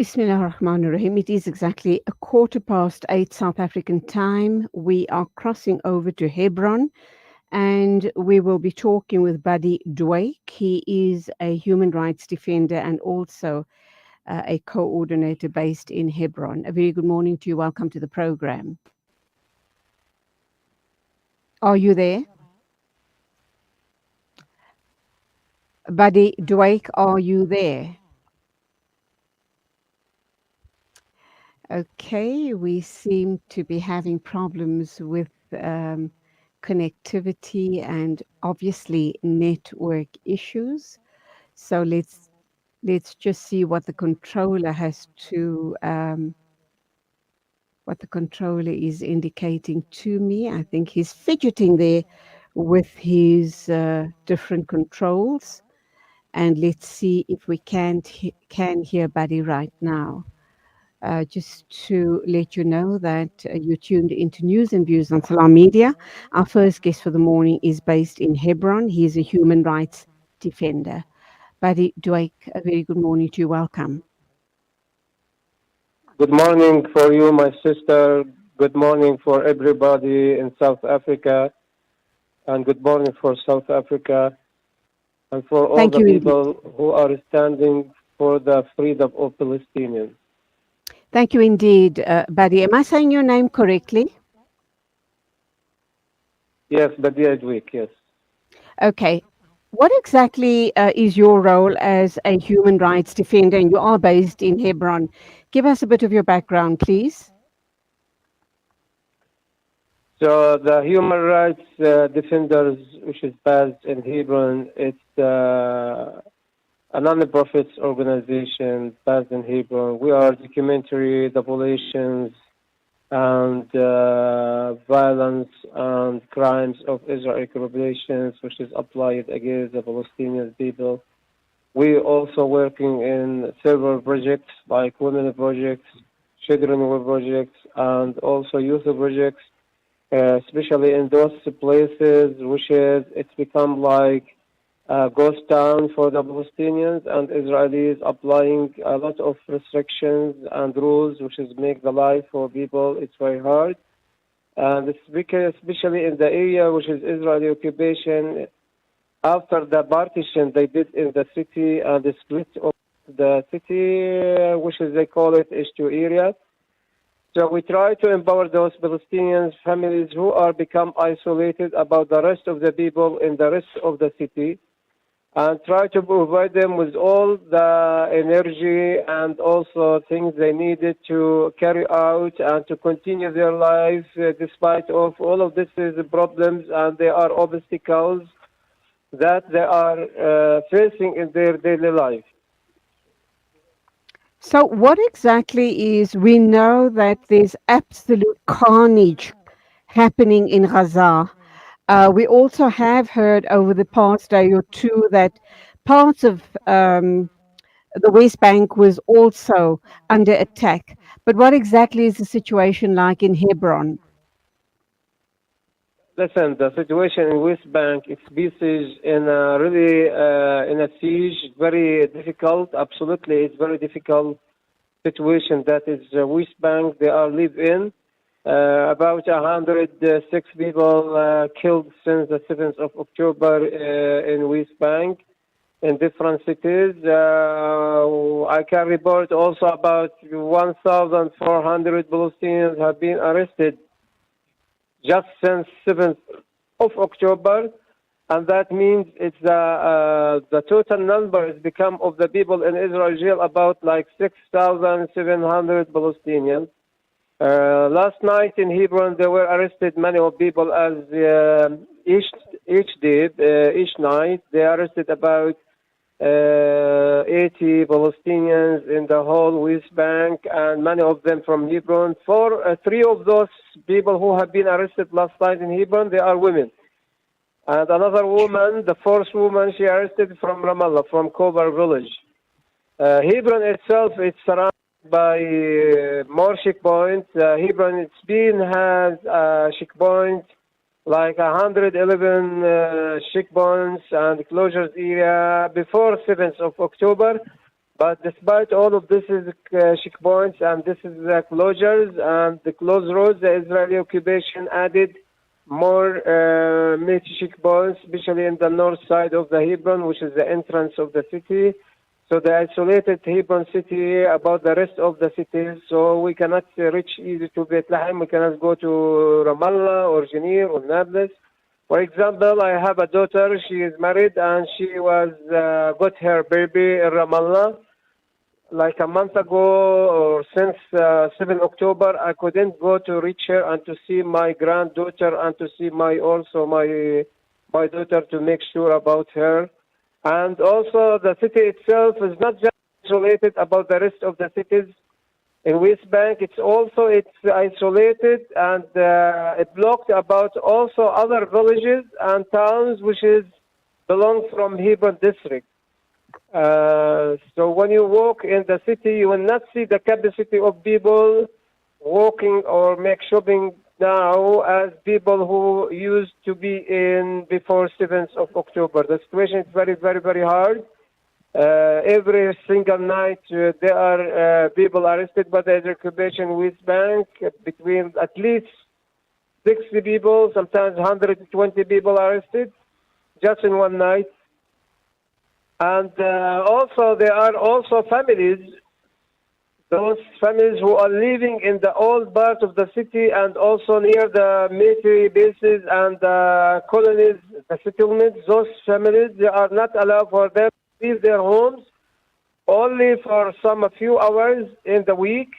Bismillah ar-Rahman ar-Rahim. It is exactly 8:15 South African time. We are crossing over to Hebron and we will be talking with Badee Dwaik. He is a human rights defender and also a coordinator based in Hebron. A very good morning to you. Welcome to the program. Are you there? Badee Dwaik, are you there? Okay, we seem to be having problems with connectivity and obviously network issues. So let's just see what the controller has to what the controller is indicating to me. I think he's fidgeting there with his different controls, and let's see if we can hear Buddy right now. Just to let you know that you're tuned into News and Views on Salam Media. Our first guest for the morning is based in Hebron. He is a human rights defender. Badee Dwaik, a very good morning to you. Welcome. Good morning for you, my sister. Good morning for everybody in South Africa. And good morning for South Africa and for all Thank the you indeed. people who are standing for the freedom of Palestinians. Thank you indeed, Badee. Am I saying your name correctly? Yes, Badee Dwaik, yes. Okay. What exactly is your role as a human rights defender? And you are based in Hebron. Give us a bit of your background, please. So the human rights defenders, which is based in Hebron, it's a non-profit organization based in Hebron. We are documentary the violations and violence and crimes of Israeli populations, which is applied against the Palestinian people. We also working in several projects like women projects, children projects, and also youth projects, especially in those places which is it's become like a ghost town for the Palestinians, and Israelis applying a lot of restrictions and rules, which is make the life for people it's very hard. And it's because especially in the area which is Israeli occupation after the partition they did in the city and the split of the city, which is they call it H2 area. So we try to empower those Palestinian families who are become isolated about the rest of the people in the rest of the city, and try to provide them with all the energy and also things they needed to carry out and to continue their life despite of all of this is problems, and there are obstacles that they are facing in their daily life. So, what exactly is, we know that there's absolute carnage happening in Gaza. We also have heard over the past day or two that parts of the West Bank was also under attack. But what exactly is the situation like in Hebron? Listen, the situation in West Bank, it's besieged in a really in a siege, very difficult. Absolutely, it's very difficult situation that is West Bank. They are live in about 106 people killed since the 7th of October in West Bank in different cities. I can report also about 1,400 Palestinians have been arrested just since 7th of October, and that means it's the total number has become of the people in Israel jail about like 6,700 Palestinians. Last night in Hebron, they were arrested many of people as each day, each night they arrested about 80 Palestinians in the whole West Bank, and many of them from Hebron. Three of those people who have been arrested last night in Hebron, they are women. And another woman, the fourth woman, she arrested from Ramallah, from Kobar village. Hebron itself is surrounded by more checkpoints. Hebron, it's been has checkpoints like 111 checkpoints and closures area before 7th of October. But despite all of this is checkpoints and this is closures and the closed roads, the Israeli occupation added more military checkpoints, especially in the north side of the Hebron, which is the entrance of the city. So they isolated Hebron city about the rest of the cities. So we cannot reach easy to Bethlehem. We cannot go to Ramallah or Janir or Nablus. For example, I have a daughter. She is married and she was got her baby in Ramallah like a month ago or since 7 October. I couldn't go to reach her and to see my granddaughter and to see my daughter to make sure about her. And also the city itself is not just isolated about the rest of the cities in West Bank. It's isolated and it blocked about also other villages and towns which is belong from Hebron district. So when you walk in the city, you will not see the capacity of people walking or make shopping now as people who used to be in before 7th of October. The situation is very, very, very hard. Every single night there are people arrested by the occupation West Bank, between at least 60 people, sometimes 120 people arrested just in one night. And also there are also families, those families who are living in the old part of the city and also near the military bases and the colonies, the settlements. Those families, they are not allowed for them to leave their homes only for a few hours in the week.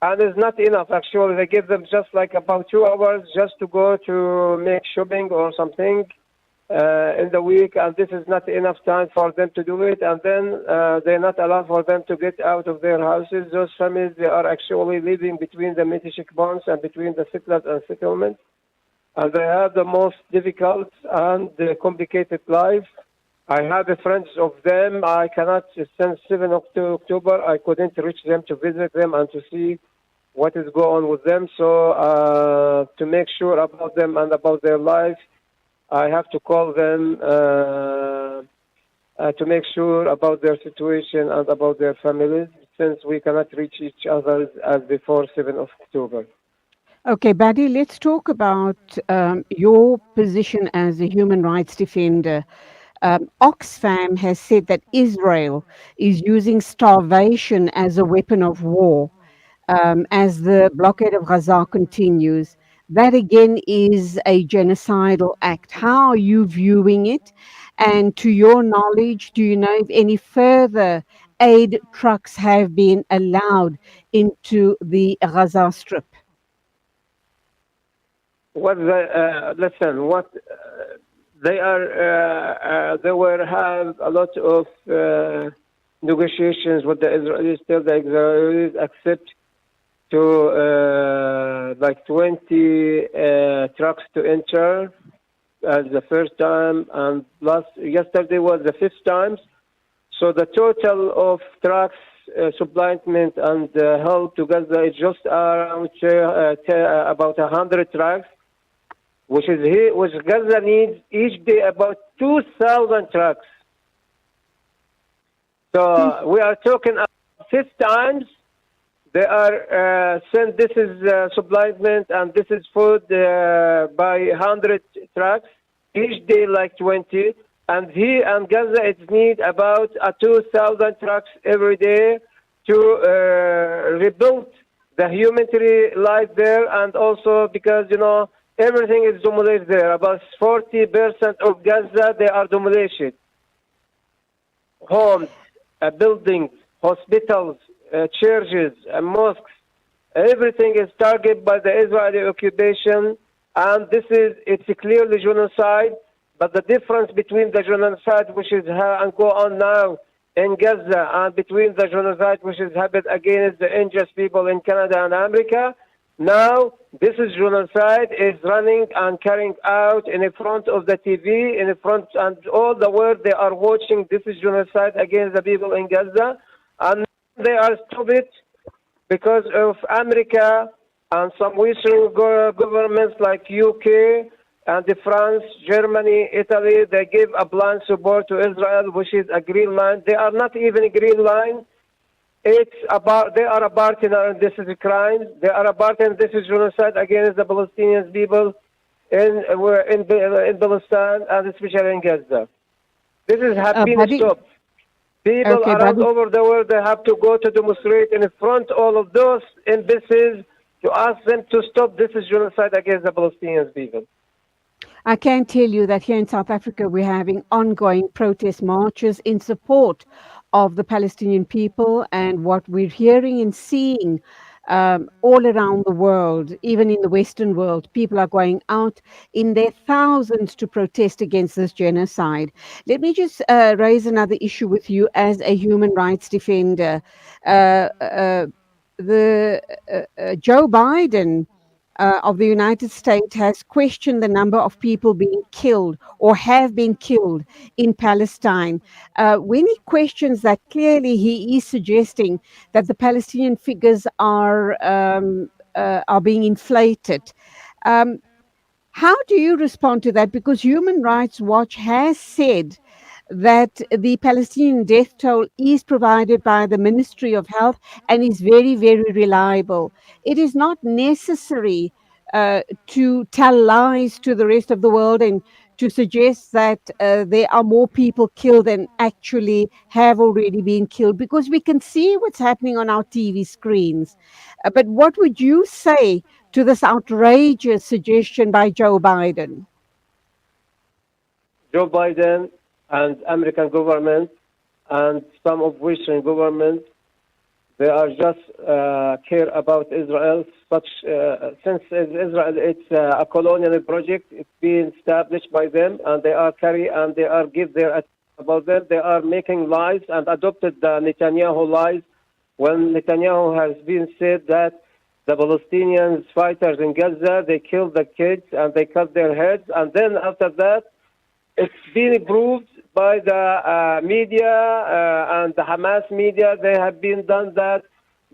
And it's not enough, actually. They give them just like about 2 hours just to go to make shopping or something in the week, and this is not enough time for them to do it, and then they're not allowed for them to get out of their houses. Those families, they are actually living between the military bonds and between the settlers and settlements, and they have the most difficult and complicated life. I have friends of them. I cannot, since 7 October, I couldn't reach them to visit them and to see what is going on with them. So to make sure about them and about their life, I have to call them to make sure about their situation and about their families, since we cannot reach each other as before 7th of October. Okay, Badee, let's talk about your position as a human rights defender. Oxfam has said that Israel is using starvation as a weapon of war as the blockade of Gaza continues. That again is a genocidal act. How are you viewing it? And to your knowledge, do you know if any further aid trucks have been allowed into the Gaza Strip? Listen, what they were have a lot of negotiations with the Israelis till the Israelis accept to like 20 trucks to enter as the first time, and yesterday was the fifth time. So the total of trucks supplement and help to Gaza is just around about 100 trucks, which Gaza needs each day about 2,000 trucks. So we are talking about 5 times. They are sent, this is supplement and this is food by 100 trucks, each day like 20. And he and Gaza, it need about 2,000 trucks every day to rebuild the humanitarian life there, and also because, everything is demolished there. About 40% of Gaza, they are demolished. Homes, buildings, hospitals, churches, mosques, everything is targeted by the Israeli occupation, and it's clearly genocide. But the difference between the genocide which is and go on now in Gaza and between the genocide which is happened against the unjust people in Canada and America, now this is genocide is running and carrying out in front of the TV, in front, and all the world they are watching. This is genocide against the people in Gaza, and they are stupid because of America and some Western governments like UK and the France, Germany, Italy, they give a blind support to Israel, which is a green line. They are not even a green line. It's about they are a partner, and this is a crime. They are a partner, and this is genocide against the Palestinian people in Palestine and especially in Gaza. This is have been Badee, stopped. People okay, around Badee. over the world they have to go to demonstrate in front all of those embassies to ask them to stop. This is genocide against the Palestinian people. I can tell you that here in South Africa, we're having ongoing protest marches in support of the Palestinian people. And what we're hearing and seeing all around the world, even in the Western world, people are going out in their thousands to protest against this genocide. Let me just raise another issue with you as a human rights defender. Uh, uh, the Joe Biden of the United States has questioned the number of people being killed or have been killed in Palestine. When he questions that, clearly he is suggesting that the Palestinian figures are being inflated. Um, how do you respond to that? Because Human Rights Watch has said that the Palestinian death toll is provided by the Ministry of Health and is very, very reliable. It is not necessary to tell lies to the rest of the world and to suggest that there are more people killed than actually have already been killed, because we can see what's happening on our TV screens. But what would you say to this outrageous suggestion by Joe Biden? Joe Biden and American government and some of Western governments, they are just care about Israel. Such since Israel, it's a colonial project. It's been established by them, and they are carry and they are give their attention about them. They are making lies and adopted the Netanyahu lies. When Netanyahu has been said that the Palestinians fighters in Gaza they killed the kids and they cut their heads, and then after that it's been proved by the media and the Hamas media. They have been done that.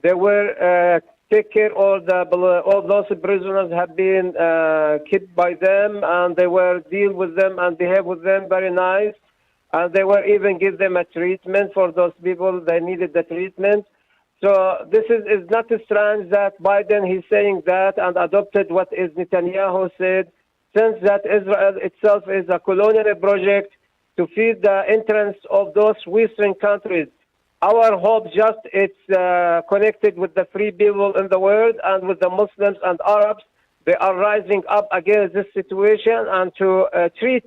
They were take care all those prisoners have been kept by them, and they were deal with them and behave with them very nice, and they were even give them a treatment for those people. They needed the treatment. So this is not strange that Biden he's saying that and adopted what is Netanyahu said, since that Israel itself is a colonial project to feed the interests of those Western countries. Our hope just it's connected with the free people in the world and with the Muslims and Arabs. They are rising up against this situation and to treat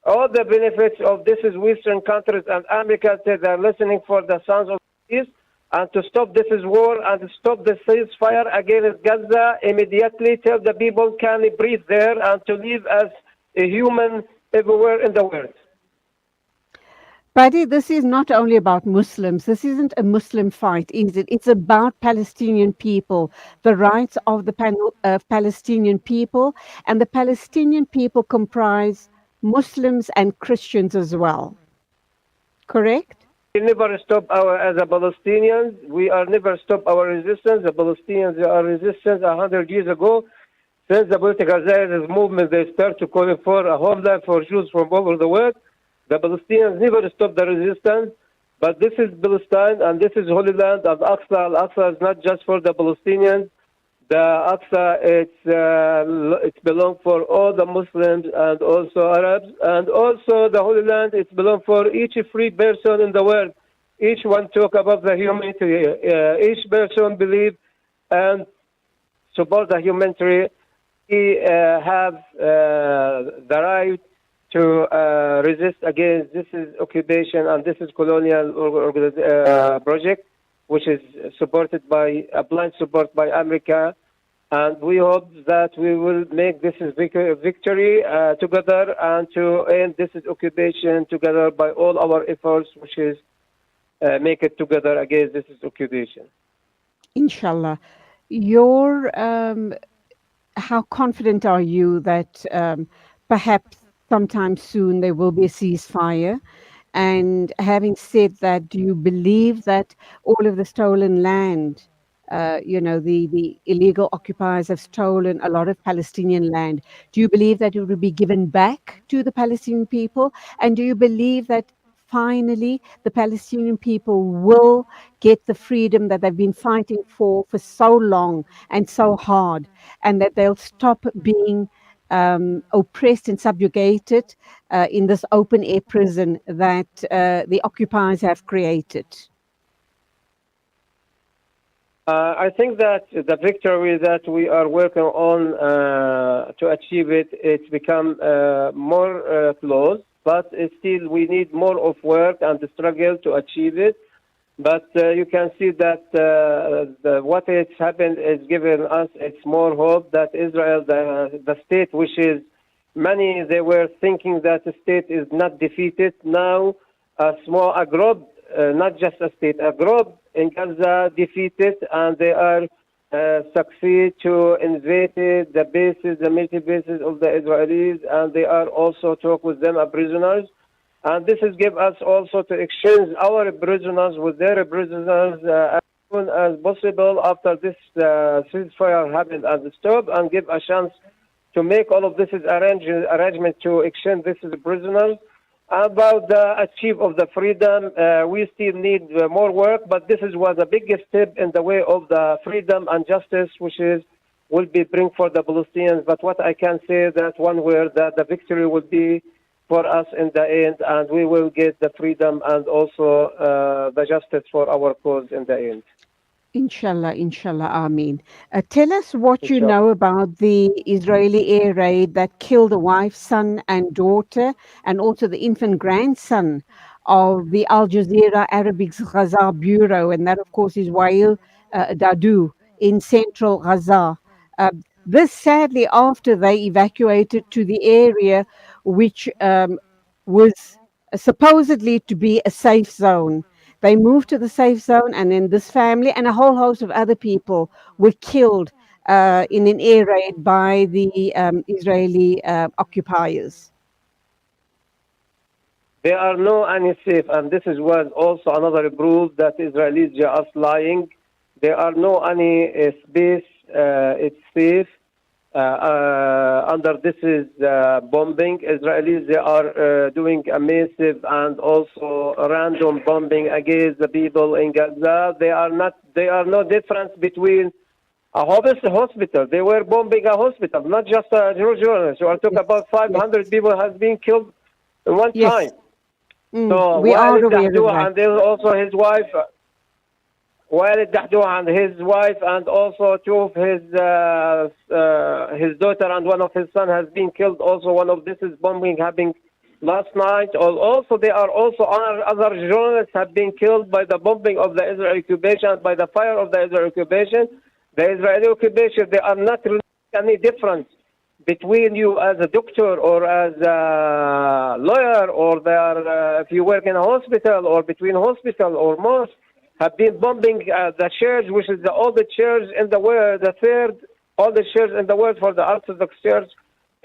all the benefits of this is Western countries and America. They're listening for the sons of peace and to stop this is war and stop the ceasefire against Gaza immediately. Tell the people can breathe there and to live as a human everywhere in the world. Buddy, this is not only about Muslims. This isn't a Muslim fight, is it? It's about Palestinian people, the rights of the Palestinian people, and the Palestinian people comprise Muslims and Christians as well. Correct? We never stop our as a Palestinians. We are never stop our resistance. The Palestinians are resistance 100 years ago. Since the political Zionist movement, they start to call for a homeland for Jews from all over the world. The Palestinians never stop the resistance. But this is Palestine and this is Holy Land and Aqsa. Al-Aqsa is not just for the Palestinians. The Aqsa, it belongs for all the Muslims and also Arabs. And also the Holy Land, it belongs for each free person in the world. Each one talk about the humanity. Each person believe and support the humanity. We have the right to resist against this is occupation and this is colonial project, which is supported by a blind support by America, and we hope that we will make this is victory together and to end this is occupation together by all our efforts, which is make it together against this is occupation. Inshallah. Your how confident are you that perhaps sometime soon there will be a ceasefire? And having said that, do you believe that all of the stolen land the illegal occupiers have stolen a lot of Palestinian land. Do you believe that it will be given back to the Palestinian people? And do you believe that finally the Palestinian people will get the freedom that they've been fighting for so long and so hard, and that they'll stop being oppressed and subjugated in this open air prison that the occupiers have created? I think that the victory that we are working on to achieve it, it's become more close, but still we need more of work and struggle to achieve it. But you can see that what has happened is given us it's more hope that Israel, the state, which is many they were thinking that the state is not defeated. Now, a group, not just a state, a group in Gaza defeated, and they are succeed to invade the bases, the military bases of the Israelis, and they are also talk with them as prisoners. And this is give us also to exchange our prisoners with their prisoners as soon as possible after this ceasefire happened and stop, and give a chance to make all of this is arrangement to exchange this is prisoners. About the achieve of the freedom, we still need more work, but this is was the biggest step in the way of the freedom and justice, which is will be bring for the Palestinians. But what I can say that one word that the victory will be for us in the end, and we will get the freedom and also the justice for our cause in the end. Inshallah, inshallah, Ameen. Tell us what you Inshallah. know about the Israeli air raid that killed a wife, son, and daughter, and also the infant grandson of the Al Jazeera Arabic's Gaza bureau, and that, of course, is Wael Dadu in central Gaza. Uh, this sadly after they evacuated to the area which was supposedly to be a safe zone. They moved to the safe zone, and then this family and a whole host of other people were killed in an air raid by the Israeli occupiers. There are no any safe, and this is was also another proof that Israelis are just lying. There are no any space. It's safe. Under this is bombing. Israelis they are doing a massive and also random bombing against the people in Gaza. They are not. There are no difference between a hospital. They were bombing a hospital, not just a Jerusalem. So I talk Yes, about yes, 500 people has been killed in one time. yes. Mm, So we are Walid aware of Dahdouh that. and there's also his wife, Walid Dahdouh and his wife, and also two of his daughter and one of his son has been killed. Also, one of this is bombing happening last night. Also, there are also other journalists have been killed by the bombing of the Israeli occupation, by the fire of the Israeli occupation. The Israeli occupation, they are not really any difference between you as a doctor or as a lawyer, or they are, if you work in a hospital, or between hospital or mosque, have been bombing the church, which is the oldest church in the world, the third oldest church in the world for the Orthodox Church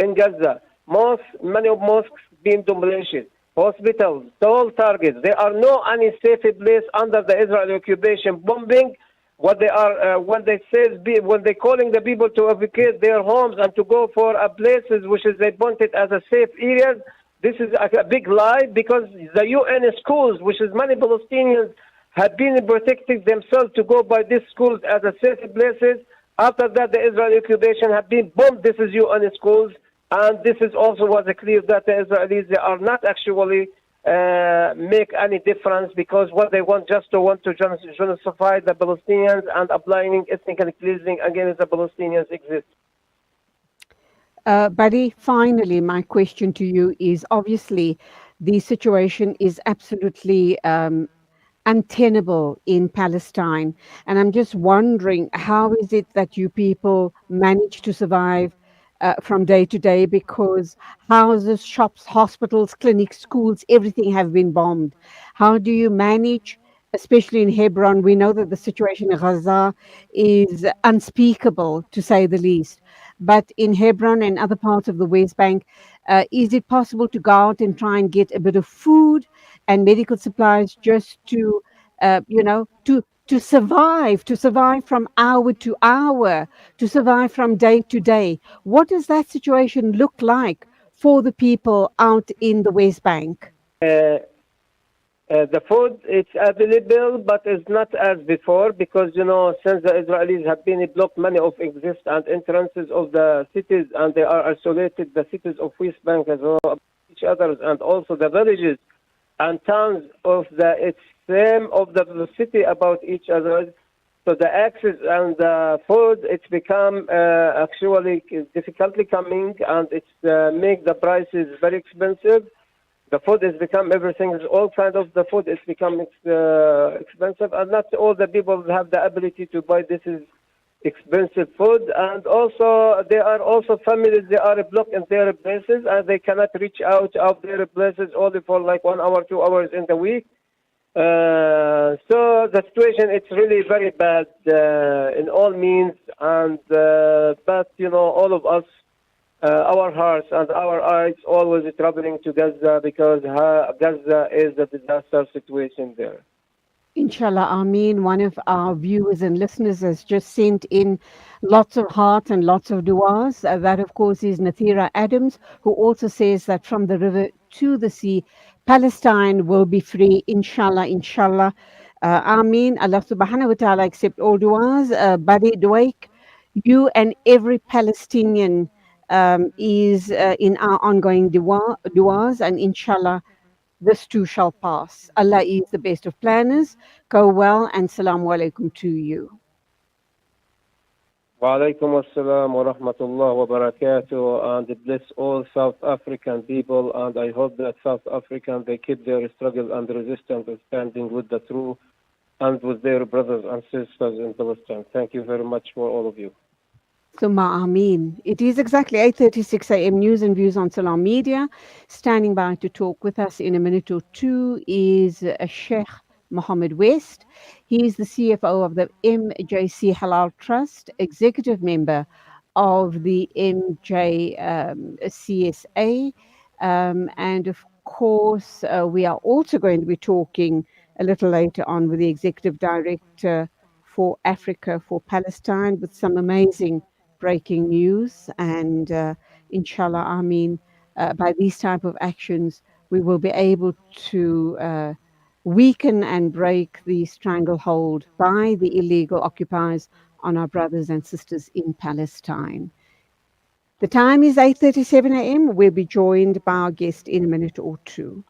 in Gaza. Mosques, many of mosques being demolished. Hospitals, all targets. There are no any safe place under the Israeli occupation bombing. What they are, when they say, when they calling the people to evacuate their homes and to go for places which is they want it as a safe areas, this is a big lie, because the UN schools, which is many Palestinians have been protecting themselves to go by these schools as a safe places. After that, the Israeli occupation have been bombed. This is UN schools, and this is also was clear that the Israelis they are not actually make any difference, because what they want just to want to genocide the Palestinians and applying ethnic cleansing against the Palestinians exist. Buddy, finally, my question to you is obviously the situation is absolutely untenable in Palestine. And I'm just wondering, how is it that you people manage to survive from day to day? Because houses, shops, hospitals, clinics, schools, everything have been bombed. How do you manage, especially in Hebron? We know that the situation in Gaza is unspeakable, to say the least. But in Hebron and other parts of the West Bank, is it possible to go out and try and get a bit of food and medical supplies just to, to survive from hour to hour, to survive from day to day. What does that situation look like for the people out in the West Bank? Uh, the food it's available, but it's not as before because since the Israelis have been blocked many of exits and entrances of the cities, and they are isolated the cities of West Bank as well each others, and also the villages and towns of the it's same of the city about each other. So the access and the food it's become actually difficultly coming, and it's make the prices very expensive. The food has become everything is all kind of the food is become expensive, and not all the people have the ability to buy this is expensive food. And also there are also families they are blocked in their places and they cannot reach out of their places only for like 1 hour 2 hours in the week. So the situation it's really very bad in all means, and but all of us, our hearts and our eyes always traveling to Gaza because Gaza is a disaster situation there. Inshallah, Ameen. One of our viewers and listeners has just sent in lots of hearts and lots of du'as. That, of course, is Nathira Adams, who also says that from the river to the sea, Palestine will be free. Inshallah, inshallah. Ameen. Allah subhanahu wa ta'ala accept all du'as. Badee, Dwaik, you and every Palestinian is in our ongoing du'as, and inshallah this too shall pass. Allah is the best of planners. Go well, and salamu alaikum to you. Wa alaikum assalam wa rahmatullah wa barakatuh, and bless all South African people, and I hope that South African they keep their struggle and resistance and standing with the truth and with their brothers and sisters in Palestine. Thank you very much for all of you. Summa Ameen. It is exactly 8:36 a.m. News and views on Salam Media. Standing by to talk with us in a minute or two is Sheikh Mohammed West. He is the CFO of the MJC Halal Trust, executive member of the MJ CSA, and of course, we are also going to be talking a little later on with the executive director for Africa for Palestine with some amazing breaking news. And inshallah, I mean, by these type of actions, we will be able to weaken and break the stranglehold by the illegal occupiers on our brothers and sisters in Palestine. The time is 8:37 a.m. We'll be joined by our guest in a minute or two.